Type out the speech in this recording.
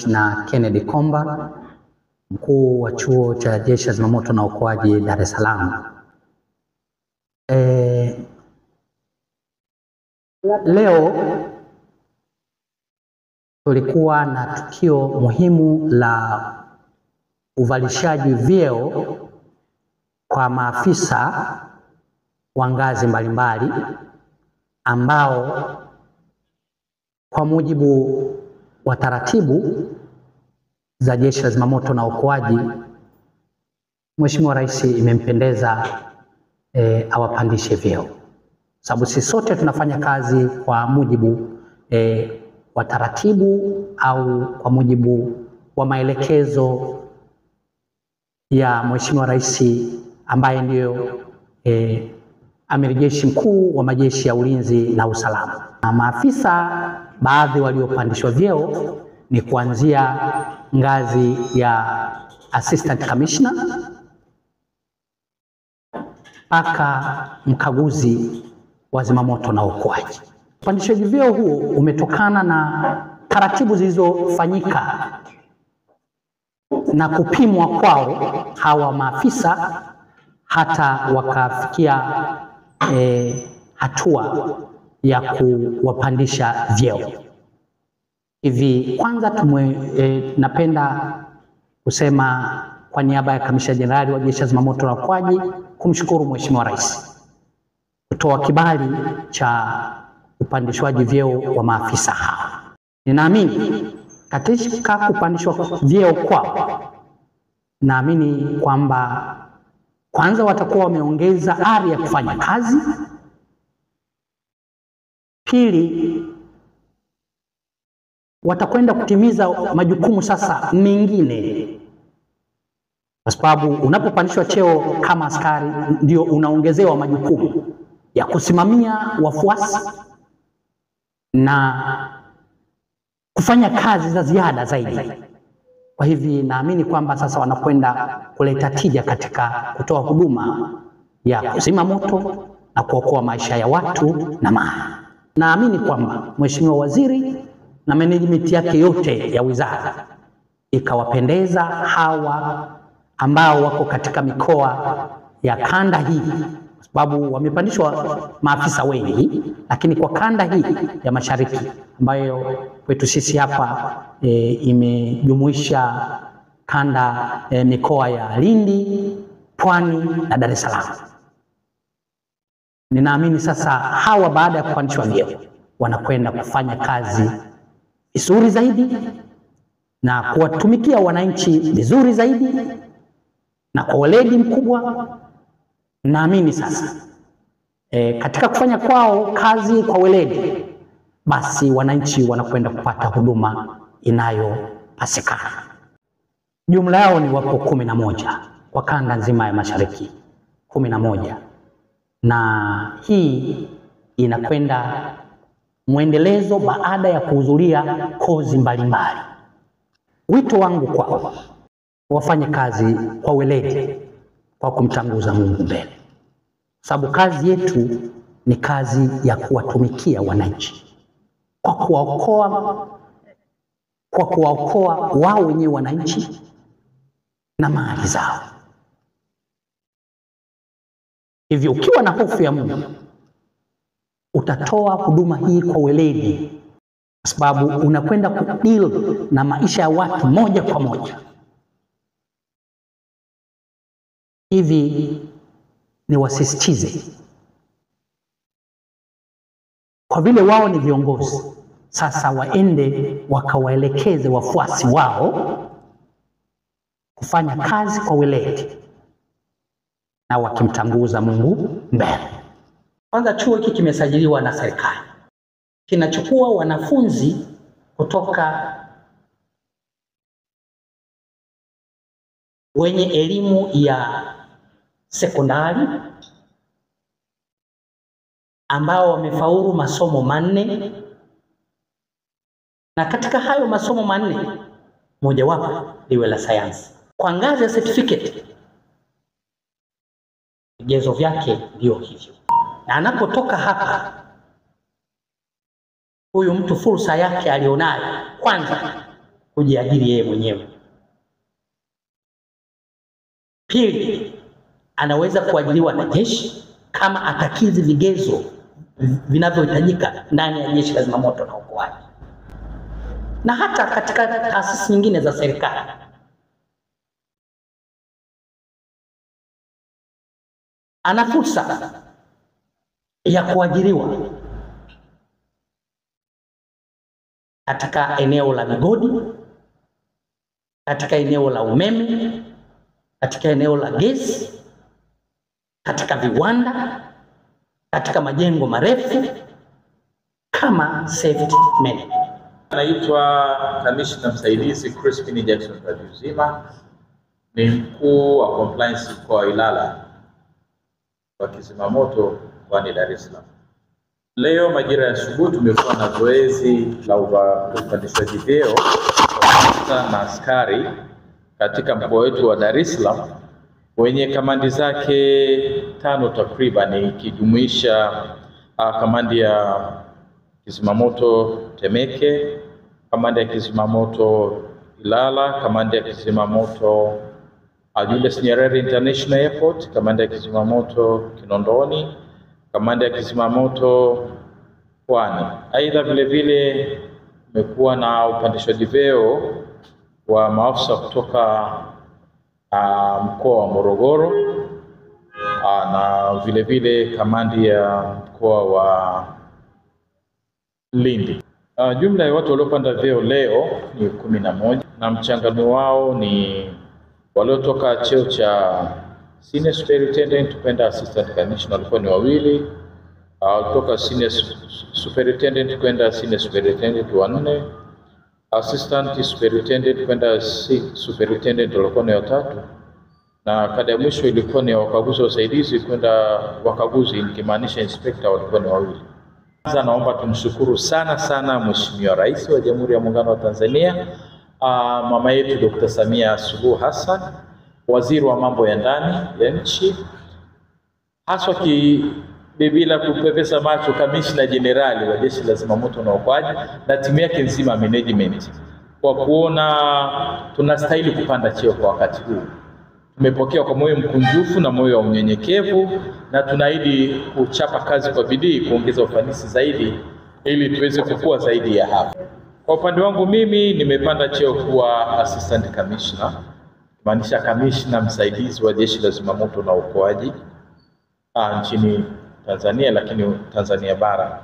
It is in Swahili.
na Kennedy Komba, mkuu wa chuo cha Jeshi la Zimamoto na Uokoaji Dar es Salaam. Leo tulikuwa na tukio muhimu la uvalishaji vyeo kwa maafisa wa ngazi mbalimbali ambao kwa mujibu wa taratibu za Jeshi la Zimamoto na Uokoaji, Mheshimiwa Rais imempendeza awapandishe vyeo, sababu sisi sote tunafanya kazi kwa mujibu wa taratibu au kwa mujibu wa maelekezo ya Mheshimiwa Rais ambaye ndiyo Amiri Jeshi Mkuu wa Majeshi ya Ulinzi na Usalama. Na maafisa baadhi waliopandishwa vyeo ni kuanzia ngazi ya Assistant Commissioner mpaka mkaguzi wa zimamoto na uokoaji. Upandishaji vyeo huo umetokana na taratibu zilizofanyika na kupimwa kwao hawa maafisa hata wakafikia hatua ya kuwapandisha vyeo. Hivi kwanza napenda kusema kwa niaba ya Kamishna Jenerali wa Jeshi la Zimamoto na Uokoaji kumshukuru Mheshimiwa Rais kutoa kibali cha upandishwaji vyeo wa maafisa hao. Ninaamini katika kupandishwa vyeo kwao, naamini kwamba kwanza watakuwa wameongeza ari ya kufanya kazi. Pili, watakwenda kutimiza majukumu sasa mengine, kwa sababu unapopandishwa cheo kama askari ndio unaongezewa majukumu ya kusimamia wafuasi na kufanya kazi za ziada zaidi. Kwa hivi naamini kwamba sasa wanakwenda kuleta tija katika kutoa huduma ya kuzima moto na kuokoa maisha ya watu na mali. Naamini kwamba Mheshimiwa Waziri na management yake yote ya wizara ikawapendeza hawa ambao wako katika mikoa ya kanda hii, kwa sababu wamepandishwa maafisa wengi, lakini kwa kanda hii ya Mashariki ambayo kwetu sisi hapa imejumuisha kanda mikoa ya Lindi, Pwani na Dar es Salaam. Ninaamini sasa hawa baada ya kupandishwa vyeo wanakwenda kufanya kazi vizuri zaidi na kuwatumikia wananchi vizuri zaidi na kwa weledi mkubwa. Naamini sasa katika kufanya kwao kazi kwa weledi, basi wananchi wanakwenda kupata huduma inayopatikana. Jumla yao ni wapo 11 kwa kanda nzima ya Mashariki, 11, na hii inakwenda mwendelezo baada ya kuhudhuria kozi mbalimbali. Wito wangu kwao, wafanye kazi kwa weledi, kwa kumtanguza Mungu mbele, sababu kazi yetu ni kazi ya kuwatumikia wananchi, kwa kuwaokoa wao wenyewe wananchi na mali zao. Hivyo ukiwa na hofu ya Mungu utatoa huduma hii kwa weledi, kwa sababu unakwenda kudeal na maisha ya watu moja kwa moja. Hivi ni wasisitize, kwa vile wao ni viongozi, sasa waende wakawaelekeze wafuasi wao kufanya kazi kwa weledi na wakimtanguza Mungu mbele. Kwanza, chuo hiki kimesajiliwa na serikali, kinachukua wanafunzi kutoka wenye elimu ya sekondari ambao wamefaulu masomo manne, na katika hayo masomo manne mojawapo liwe la sayansi. Kwa ngazi ya certificate vigezo vyake ndio hivyo, na anapotoka hapa huyu mtu fursa yake alionayo kwanza kujiajiri yeye mwenyewe. Pili, anaweza kuajiriwa na jeshi kama atakidhi vigezo vinavyohitajika ndani ya Jeshi la Zimamoto na Uokoaji, na hata katika taasisi nyingine za serikali. Ana fursa ya kuajiriwa katika eneo la migodi, katika eneo la umeme, katika eneo la gesi, katika viwanda, katika majengo marefu kama safety man. Naitwa Kamishna Msaidizi Crispin Jackson Tajuzima, ni mkuu wa compliance mkoa wa Ilala wa Kizimamoto mkoani Dar es Salaam. Leo majira ya asubuhi tumekuwa na zoezi la upandishwaji vyeo na askari katika mkoa wetu wa Dar es Salaam wenye kamandi zake 5 takriban, ikijumuisha kamandi ya Kizimamoto Temeke, kamandi ya Kizimamoto Ilala, kamandi ya Kizimamoto Julius Nyerere International Airport, kamandi ya Kizimamoto Kinondoni, kamandi ya Kizimamoto Pwani. Aidha vile vile kumekuwa na upandishwaji vyeo wa maafisa kutoka mkoa wa Morogoro na vile vile kamandi ya mkoa wa Lindi. Jumla ya watu waliopanda vyeo leo ni 11 na mchanganuo wao ni waliotoka cheo cha Senior Superintendent kwenda Assistant Commissioner walikuwa ni 2, kutoka Senior Superintendent kwenda Senior Superintendent 4, Assistant Superintendent kwenda Superintendent walikuwa ni 3, na kada ya mwisho ilikuwa ni wakaguzi wasaidizi kwenda wakaguzi, nikimaanisha inspector walikuwa ni 2. Kwanza naomba tumshukuru sana Mheshimiwa Rais wa Jamhuri ya Muungano wa Tanzania, mama yetu Dr. Samia Suluhu Hassan, waziri wa mambo ya ndani ya nchi, haswa bila kupepesa macho Kamishna Jenerali wa Jeshi la Zimamoto na Uokoaji na timu yake nzima management, kwa kuona tunastahili kupanda cheo kwa wakati huu. Tumepokea kwa moyo mkunjufu na moyo wa unyenyekevu, na tunaahidi kuchapa kazi kwa bidii kuongeza ufanisi zaidi ili tuweze kukua zaidi ya hapa. Kwa upande wangu mimi nimepanda cheo kuwa Assistant Commissioner, maanisha kamishna msaidizi wa Jeshi la Zimamoto na Uokoaji nchini Tanzania, lakini Tanzania bara.